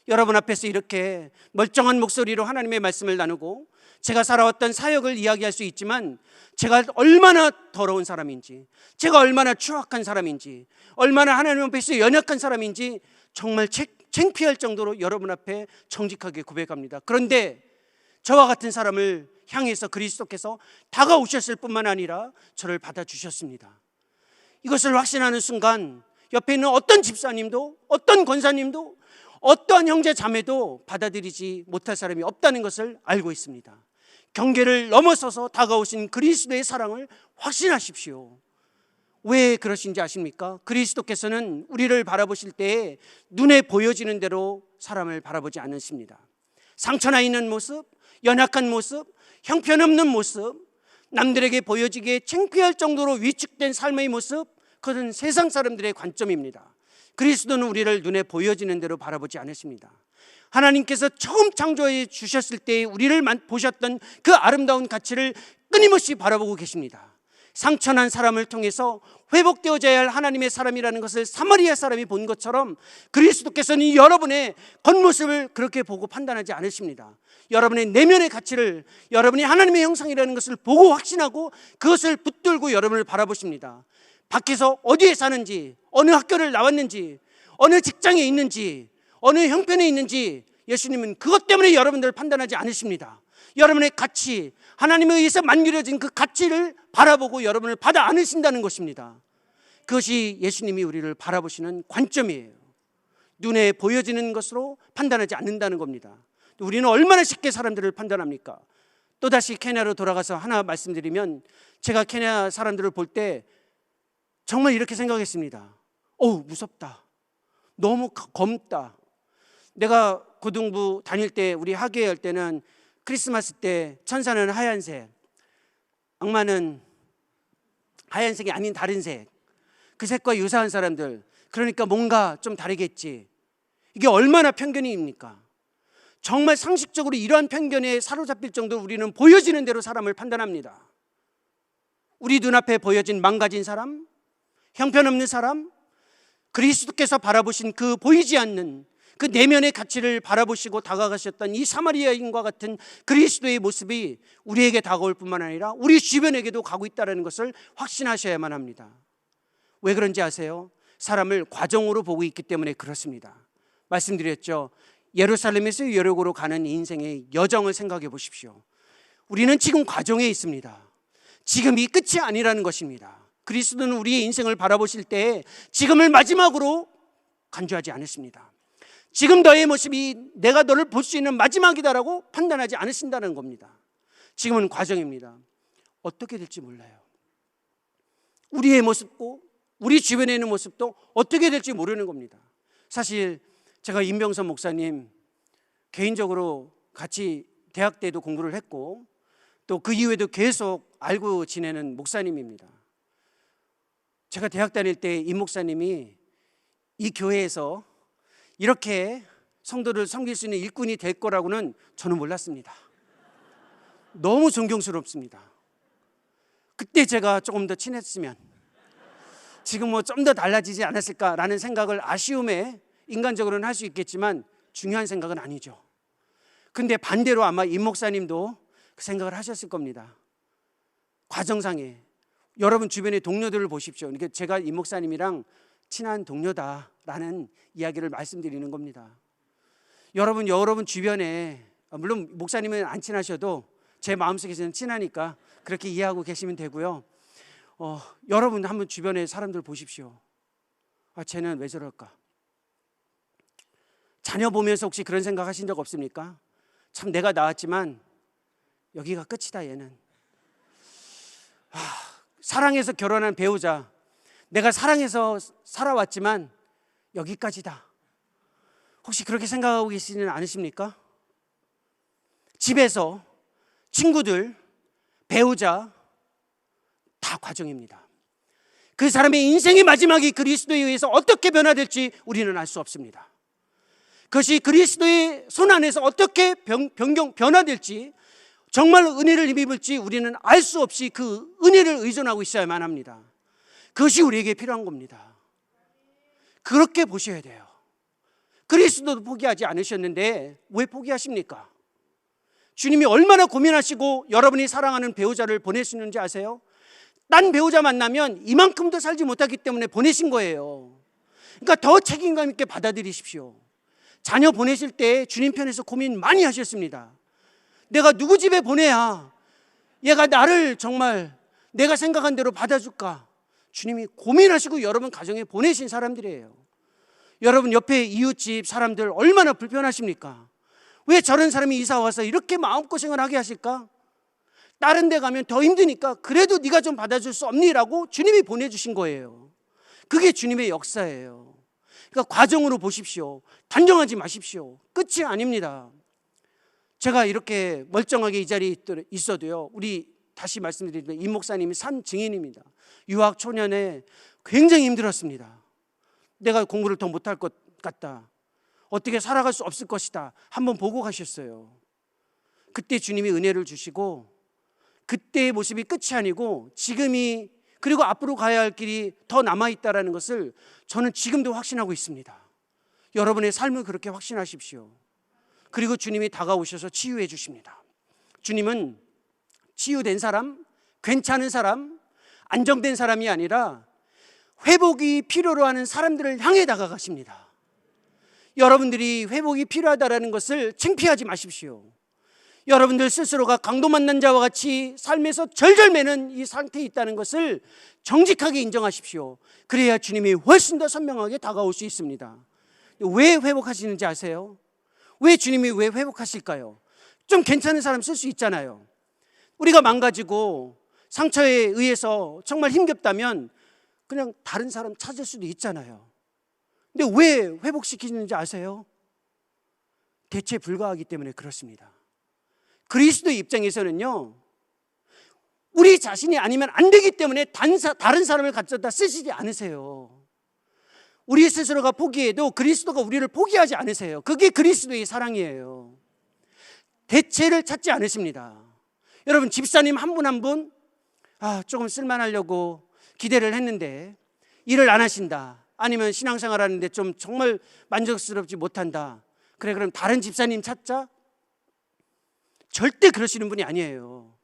여러분 앞에서 이렇게 멀쩡한 목소리로 하나님의 말씀을 나누고 제가 살아왔던 사역을 이야기할 수 있지만 제가 얼마나 더러운 사람인지, 제가 얼마나 추악한 사람인지, 얼마나 하나님 앞에서 연약한 사람인지 정말 창피할 정도로 여러분 앞에 정직하게 고백합니다. 그런데 저와 같은 사람을 향해서 그리스도께서 다가오셨을 뿐만 아니라 저를 받아주셨습니다. 이것을 확신하는 순간 옆에 있는 어떤 집사님도, 어떤 권사님도, 어떠한 형제 자매도 받아들이지 못할 사람이 없다는 것을 알고 있습니다. 경계를 넘어서서 다가오신 그리스도의 사랑을 확신하십시오. 왜 그러신지 아십니까? 그리스도께서는 우리를 바라보실 때에 눈에 보여지는 대로 사람을 바라보지 않으십니다. 상처나 있는 모습, 연약한 모습, 형편없는 모습, 남들에게 보여지기에 창피할 정도로 위축된 삶의 모습, 그것은 세상 사람들의 관점입니다. 그리스도는 우리를 눈에 보여지는 대로 바라보지 않으십니다. 하나님께서 처음 창조해 주셨을 때 우리를 보셨던 그 아름다운 가치를 끊임없이 바라보고 계십니다. 상처난 사람을 통해서 회복되어져야 할 하나님의 사람이라는 것을 사마리아 사람이 본 것처럼 그리스도께서는 여러분의 겉모습을 그렇게 보고 판단하지 않으십니다. 여러분의 내면의 가치를, 여러분이 하나님의 형상이라는 것을 보고 확신하고 그것을 붙들고 여러분을 바라보십니다. 밖에서 어디에 사는지, 어느 학교를 나왔는지, 어느 직장에 있는지, 어느 형편에 있는지 예수님은 그것 때문에 여러분들을 판단하지 않으십니다. 여러분의 가치, 하나님에 의해서 만들어진 그 가치를 바라보고 여러분을 받아 안으신다는 것입니다. 그것이 예수님이 우리를 바라보시는 관점이에요. 눈에 보여지는 것으로 판단하지 않는다는 겁니다. 우리는 얼마나 쉽게 사람들을 판단합니까? 또다시 케냐로 돌아가서 하나 말씀드리면, 제가 케냐 사람들을 볼 때 정말 이렇게 생각했습니다. 무섭다. 너무 검다. 내가 고등부 다닐 때, 우리 학예회 할 때는 크리스마스 때 천사는 하얀색, 악마는 하얀색이 아닌 다른 색, 그 색과 유사한 사람들, 그러니까 뭔가 좀 다르겠지. 이게 얼마나 편견입니까? 정말 상식적으로 이러한 편견에 사로잡힐 정도로 우리는 보여지는 대로 사람을 판단합니다. 우리 눈앞에 보여진 망가진 사람, 형편없는 사람, 그리스도께서 바라보신 그 보이지 않는 그 내면의 가치를 바라보시고 다가가셨던 이 사마리아인과 같은 그리스도의 모습이 우리에게 다가올 뿐만 아니라 우리 주변에게도 가고 있다는 것을 확신하셔야만 합니다. 왜 그런지 아세요? 사람을 과정으로 보고 있기 때문에 그렇습니다. 말씀드렸죠. 예루살렘에서 여리고로 가는 인생의 여정을 생각해 보십시오. 우리는 지금 과정에 있습니다. 지금이 끝이 아니라는 것입니다. 그리스도는 우리의 인생을 바라보실 때 지금을 마지막으로 간주하지 않으십니다. 지금 너의 모습이 내가 너를 볼 수 있는 마지막이다라고 판단하지 않으신다는 겁니다. 지금은 과정입니다. 어떻게 될지 몰라요. 우리의 모습도, 우리 주변에 있는 모습도 어떻게 될지 모르는 겁니다. 사실 제가 임병선 목사님 개인적으로 같이 대학 때도 공부를 했고 또 그 이후에도 계속 알고 지내는 목사님입니다. 제가 대학 다닐 때 임 목사님이 이 교회에서 이렇게 성도를 섬길 수 있는 일꾼이 될 거라고는 저는 몰랐습니다. 너무 존경스럽습니다. 그때 제가 조금 더 친했으면 지금 좀 더 달라지지 않았을까라는 생각을 아쉬움에 인간적으로는 할 수 있겠지만 중요한 생각은 아니죠. 근데 반대로 아마 임 목사님도 그 생각을 하셨을 겁니다. 과정상에 여러분 주변의 동료들을 보십시오. 그러니까 제가 임 목사님이랑 친한 동료다라는 이야기를 말씀드리는 겁니다. 여러분 주변에, 물론 목사님은 안 친하셔도 제 마음속에서는 친하니까 그렇게 이해하고 계시면 되고요. 여러분 한번 주변에 사람들 보십시오. 쟤는 왜 저럴까? 자녀 보면서 혹시 그런 생각 하신 적 없습니까? 참 내가 낳았지만 여기가 끝이다 얘는. 사랑해서 결혼한 배우자, 내가 사랑해서 살아왔지만 여기까지다. 혹시 그렇게 생각하고 계시지는 않으십니까? 집에서 친구들, 배우자 다 과정입니다. 그 사람의 인생의 마지막이 그리스도에 의해서 어떻게 변화될지 우리는 알 수 없습니다. 그것이 그리스도의 손 안에서 어떻게 변화될지, 정말 은혜를 힘입을지 우리는 알 수 없이 그 은혜를 의존하고 있어야만 합니다. 그것이 우리에게 필요한 겁니다. 그렇게 보셔야 돼요. 그리스도도 포기하지 않으셨는데 왜 포기하십니까? 주님이 얼마나 고민하시고 여러분이 사랑하는 배우자를 보내시는지 아세요? 딴 배우자 만나면 이만큼도 살지 못하기 때문에 보내신 거예요. 그러니까 더 책임감 있게 받아들이십시오. 자녀 보내실 때 주님 편에서 고민 많이 하셨습니다. 내가 누구 집에 보내야 얘가 나를 정말 내가 생각한 대로 받아줄까? 주님이 고민하시고 여러분 가정에 보내신 사람들이에요. 여러분 옆에 이웃집 사람들 얼마나 불편하십니까? 왜 저런 사람이 이사 와서 이렇게 마음고생을 하게 하실까? 다른 데 가면 더 힘드니까 그래도 네가 좀 받아줄 수 없니? 라고 주님이 보내주신 거예요. 그게 주님의 역사예요. 그러니까 과정으로 보십시오. 단정하지 마십시오. 끝이 아닙니다. 제가 이렇게 멀쩡하게 이 자리에 있어도요, 우리 다시 말씀드리면 임 목사님이 산 증인입니다. 유학 초년에 굉장히 힘들었습니다. 내가 공부를 더 못할 것 같다, 어떻게 살아갈 수 없을 것이다, 한번 보고 가셨어요. 그때 주님이 은혜를 주시고 그때의 모습이 끝이 아니고 지금이, 그리고 앞으로 가야 할 길이 더 남아있다는 것을 저는 지금도 확신하고 있습니다. 여러분의 삶을 그렇게 확신하십시오. 그리고 주님이 다가오셔서 치유해 주십니다. 주님은 치유된 사람, 괜찮은 사람, 안정된 사람이 아니라 회복이 필요로 하는 사람들을 향해 다가가십니다. 여러분들이 회복이 필요하다는 것을 창피하지 마십시오. 여러분들 스스로가 강도 만난 자와 같이 삶에서 절절매는 이 상태에 있다는 것을 정직하게 인정하십시오. 그래야 주님이 훨씬 더 선명하게 다가올 수 있습니다. 왜 회복하시는지 아세요? 왜 주님이 왜 회복하실까요? 좀 괜찮은 사람 쓸 수 있잖아요. 우리가 망가지고 상처에 의해서 정말 힘겹다면 그냥 다른 사람 찾을 수도 있잖아요. 근데 왜 회복시키는지 아세요? 대체 불가하기 때문에 그렇습니다. 그리스도의 입장에서는요, 우리 자신이 아니면 안 되기 때문에 다른 사람을 갖다 쓰시지 않으세요. 우리 스스로가 포기해도 그리스도가 우리를 포기하지 않으세요. 그게 그리스도의 사랑이에요. 대체를 찾지 않으십니다. 여러분, 집사님 한 분 한 분 조금 쓸만하려고 기대를 했는데 일을 안 하신다, 아니면 신앙생활 하는데 좀 정말 만족스럽지 못한다, 그래 그럼 다른 집사님 찾자? 절대 그러시는 분이 아니에요.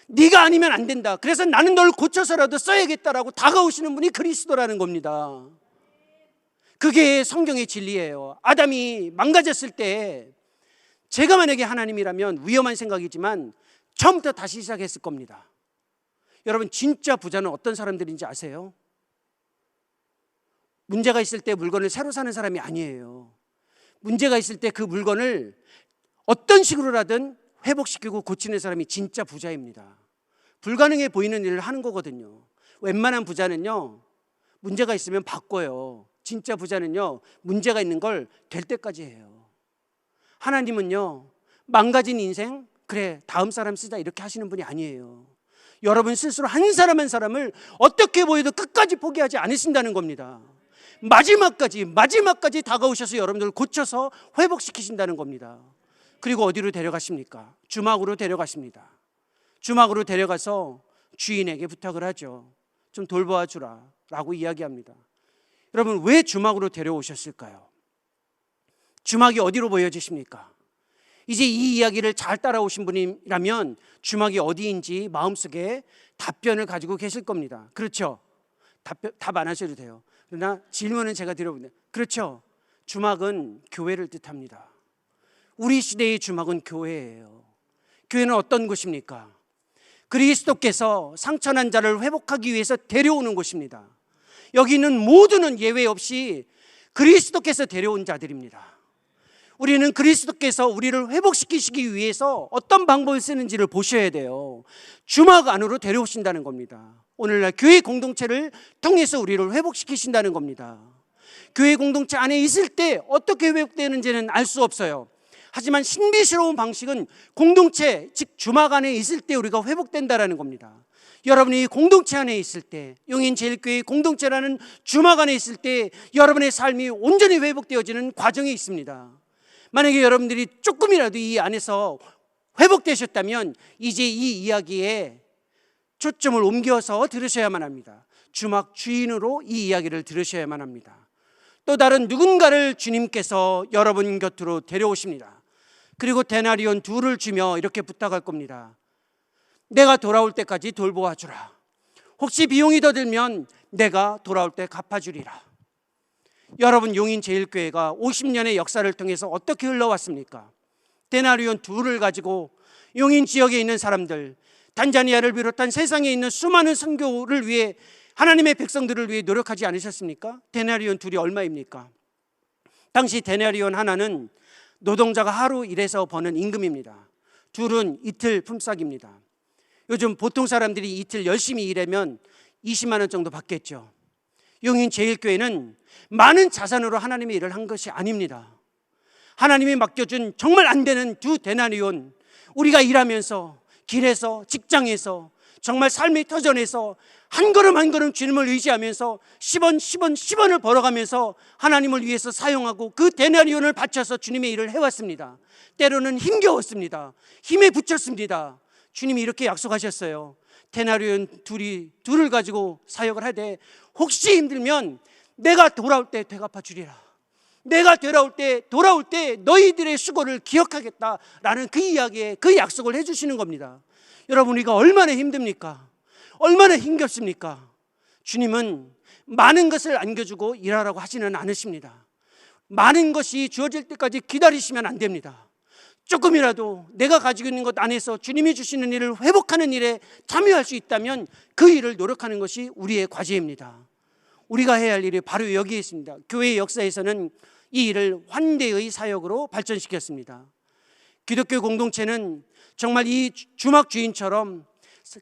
네가 아니면 안 된다, 그래서 나는 널 고쳐서라도 써야겠다라고 다가오시는 분이 그리스도라는 겁니다. 그게 성경의 진리예요. 아담이 망가졌을 때 제가 만약에 하나님이라면 위험한 생각이지만 처음부터 다시 시작했을 겁니다. 여러분, 진짜 부자는 어떤 사람들인지 아세요? 문제가 있을 때 물건을 새로 사는 사람이 아니에요. 문제가 있을 때 그 물건을 어떤 식으로라든 회복시키고 고치는 사람이 진짜 부자입니다. 불가능해 보이는 일을 하는 거거든요. 웬만한 부자는요, 문제가 있으면 바꿔요. 진짜 부자는요, 문제가 있는 걸 될 때까지 해요. 하나님은요, 망가진 인생, 그래 다음 사람 쓰자 이렇게 하시는 분이 아니에요. 여러분 스스로 한 사람 한 사람을 어떻게 보여도 끝까지 포기하지 않으신다는 겁니다. 마지막까지 다가오셔서 여러분들을 고쳐서 회복시키신다는 겁니다. 그리고 어디로 데려가십니까? 주막으로 데려가십니다. 주막으로 데려가서 주인에게 부탁을 하죠. 좀 돌보아 주라 라고 이야기합니다. 여러분, 왜 주막으로 데려오셨을까요? 주막이 어디로 보여지십니까? 이제 이 이야기를 잘 따라오신 분이라면 주막이 어디인지 마음속에 답변을 가지고 계실 겁니다. 그렇죠? 답 안 하셔도 돼요. 그러나 질문은 제가 드려보는데, 그렇죠? 주막은 교회를 뜻합니다. 우리 시대의 주막은 교회예요. 교회는 어떤 곳입니까? 그리스도께서 상처난 자를 회복하기 위해서 데려오는 곳입니다. 여기 있는 모두는 예외 없이 그리스도께서 데려온 자들입니다. 우리는 그리스도께서 우리를 회복시키시기 위해서 어떤 방법을 쓰는지를 보셔야 돼요. 주막 안으로 데려오신다는 겁니다. 오늘날 교회 공동체를 통해서 우리를 회복시키신다는 겁니다. 교회 공동체 안에 있을 때 어떻게 회복되는지는 알 수 없어요. 하지만 신비스러운 방식은 공동체, 즉 주막 안에 있을 때 우리가 회복된다라는 겁니다. 여러분이 공동체 안에 있을 때, 용인제일교회 공동체라는 주막 안에 있을 때 여러분의 삶이 온전히 회복되어지는 과정이 있습니다. 만약에 여러분들이 조금이라도 이 안에서 회복되셨다면 이제 이 이야기에 초점을 옮겨서 들으셔야만 합니다. 주막 주인으로 이 이야기를 들으셔야만 합니다. 또 다른 누군가를 주님께서 여러분 곁으로 데려오십니다. 그리고 데나리온 2를 주며 이렇게 부탁할 겁니다. 내가 돌아올 때까지 돌보아 주라. 혹시 비용이 더 들면 내가 돌아올 때 갚아주리라. 여러분, 용인제일교회가 50년의 역사를 통해서 어떻게 흘러왔습니까? 데나리온 2를 가지고 용인 지역에 있는 사람들, 단자니아를 비롯한 세상에 있는 수많은 선교를 위해, 하나님의 백성들을 위해 노력하지 않으셨습니까? 데나리온 2이 얼마입니까? 당시 데나리온 하나는 노동자가 하루 일해서 버는 임금입니다. 2은 이틀 품삯입니다. 요즘 보통 사람들이 이틀 열심히 일하면 20만 원 정도 받겠죠. 용인제일교회는 많은 자산으로 하나님의 일을 한 것이 아닙니다. 하나님이 맡겨준 정말 안 되는 2 데나리온, 우리가 일하면서, 길에서, 직장에서, 정말 삶의 터전에서 한 걸음 한 걸음 주님을 의지하면서 10원을 벌어가면서 하나님을 위해서 사용하고 그 데나리온을 바쳐서 주님의 일을 해왔습니다. 때로는 힘겨웠습니다. 힘에 부쳤습니다. 주님이 이렇게 약속하셨어요. 데나리온 2를 가지고 사역을 하되 혹시 힘들면 내가 돌아올 때 되갚아 주리라. 내가 돌아올 때 너희들의 수고를 기억하겠다라는 그 이야기에 그 약속을 해주시는 겁니다. 여러분, 우리가 얼마나 힘듭니까? 얼마나 힘겹습니까? 주님은 많은 것을 안겨주고 일하라고 하지는 않으십니다. 많은 것이 주어질 때까지 기다리시면 안 됩니다. 조금이라도 내가 가지고 있는 것 안에서 주님이 주시는 일을 회복하는 일에 참여할 수 있다면 그 일을 노력하는 것이 우리의 과제입니다. 우리가 해야 할 일이 바로 여기에 있습니다. 교회의 역사에서는 이 일을 환대의 사역으로 발전시켰습니다. 기독교 공동체는 정말 이 주막 주인처럼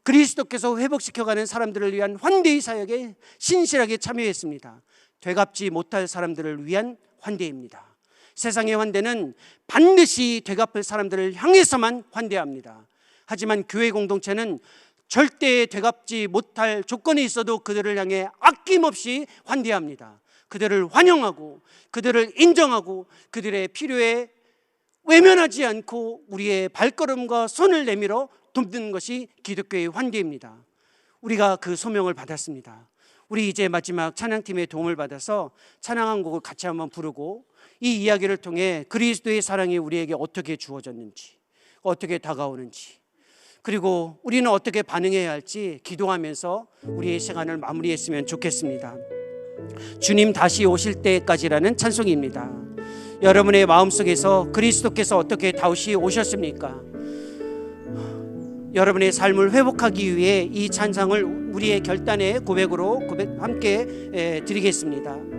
그리스도께서 회복시켜가는 사람들을 위한 환대의 사역에 신실하게 참여했습니다. 되갚지 못할 사람들을 위한 환대입니다. 세상의 환대는 반드시 되갚을 사람들을 향해서만 환대합니다. 하지만 교회 공동체는 절대 되갚지 못할 조건이 있어도 그들을 향해 아낌없이 환대합니다. 그들을 환영하고 그들을 인정하고 그들의 필요에 외면하지 않고 우리의 발걸음과 손을 내밀어 돕는 것이 기독교의 환대입니다. 우리가 그 소명을 받았습니다. 우리 이제 마지막 찬양팀의 도움을 받아서 찬양 한 곡을 같이 한번 부르고 이 이야기를 통해 그리스도의 사랑이 우리에게 어떻게 주어졌는지, 어떻게 다가오는지, 그리고 우리는 어떻게 반응해야 할지 기도하면서 우리의 시간을 마무리했으면 좋겠습니다. 주님 다시 오실 때까지라는 찬송입니다. 여러분의 마음속에서 그리스도께서 어떻게 다시 오셨습니까? 여러분의 삶을 회복하기 위해 이 찬상을 우리의 결단의 고백으로 함께 드리겠습니다.